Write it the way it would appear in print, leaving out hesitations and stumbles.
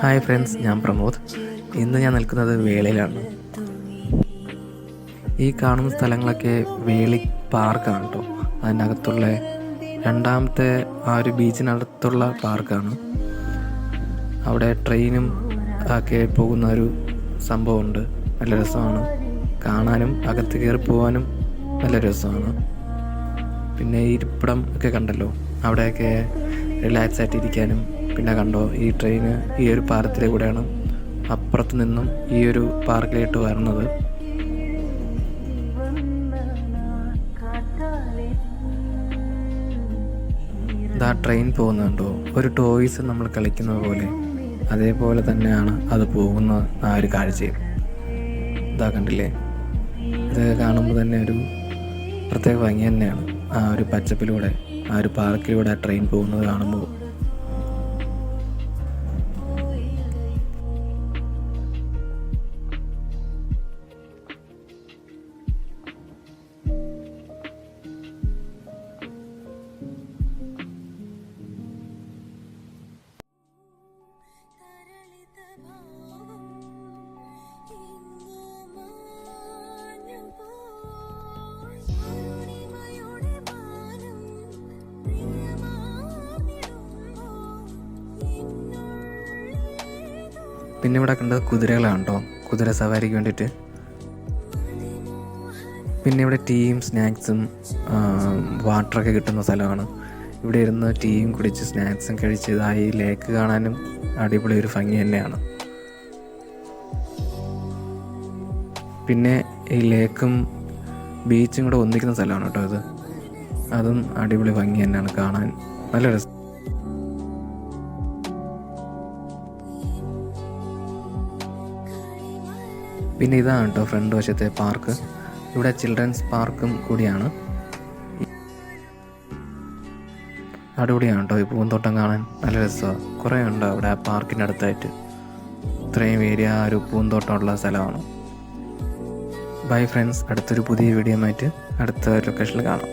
Hi friends, ഞാൻ പ്രമോദ്. ഇന്ന് ഞാൻ നിൽക്കുന്നത് വേളയിലാണ്. ഈ കാണുന്ന സ്ഥലങ്ങളൊക്കെ വേളി പാർക്കാണ് കേട്ടോ. അതിനകത്തുള്ള രണ്ടാമത്തെ ആ ഒരു ബീച്ചിനടുത്തുള്ള പാർക്കാണ്. അവിടെ ട്രെയിനും ഒക്കെ പോകുന്ന ഒരു സംഭവമുണ്ട്. നല്ല രസമാണ് കാണാനും, അകത്ത് കയറി പോകാനും നല്ല രസമാണ്. പിന്നെ ഈ ഇരിപ്പിടം ഒക്കെ കണ്ടല്ലോ, അവിടെയൊക്കെ റിലാക്സ് ആയിട്ടിരിക്കാനും. പിന്നെ കണ്ടോ, ഈ ട്രെയിന് ഈ ഒരു പാലത്തിലെ കൂടെയാണ് അപ്പുറത്ത് നിന്നും ഈ ഒരു പാർക്കിലോട്ട് വരുന്നത്. ഇതാ ട്രെയിൻ പോകുന്നുണ്ടോ, ഒരു ടോയ്സ് നമ്മൾ കളിക്കുന്നത് പോലെ അതേപോലെ തന്നെയാണ് അത് പോകുന്ന ആ ഒരു കാഴ്ചയും. ഇതാ കണ്ടില്ലേ, ഇതൊക്കെ കാണുമ്പോൾ തന്നെ ഒരു പ്രത്യേക ഭംഗി തന്നെയാണ്. ആ ഒരു പച്ചപ്പിലൂടെ, ആ ഒരു പാർക്കിലൂടെ ട്രെയിൻ പോകുന്നത് കാണുമ്പോൾ. പിന്നെ ഇവിടെ കണ്ടത് കുതിരകളാണ് കേട്ടോ, കുതിര സവാരിക്ക് വേണ്ടിയിട്ട്. പിന്നെ ഇവിടെ ടീയും സ്നാക്സും വാട്ടറൊക്കെ കിട്ടുന്ന സ്ഥലമാണ്. ഇവിടെ ഇരുന്ന് ടീയും കുടിച്ച് സ്നാക്സും കഴിച്ച് ഈ ലേക്ക് കാണാനും അടിപൊളി ഒരു ഭംഗി തന്നെയാണ്. പിന്നെ ഈ ലേക്കും ബീച്ചും കൂടെ ഒന്നിക്കുന്ന സ്ഥലമാണ് കേട്ടോ ഇത്. അതും അടിപൊളി ഭംഗി തന്നെയാണ് കാണാൻ, നല്ല രസം. പിന്നെ ഇതാണ് കേട്ടോ ഫ്രണ്ട് വശത്തെ പാർക്ക്. ഇവിടെ ചിൽഡ്രൻസ് പാർക്കും കൂടിയാണ്. അടിപൊളിയാണ് കേട്ടോ ഈ പൂന്തോട്ടം കാണാൻ, നല്ല രസമാണ്. കുറേ ഉണ്ട് അവിടെ ആ പാർക്കിൻ്റെ അടുത്തായിട്ട്. ഇത്രയും ഏരിയ ഒരു പൂന്തോട്ടമുള്ള സ്ഥലമാണ്. ബൈ ഫ്രണ്ട്സ്, അടുത്തൊരു പുതിയ വീഡിയോ ആയിട്ട് അടുത്ത ലൊക്കേഷനിൽ കാണാം.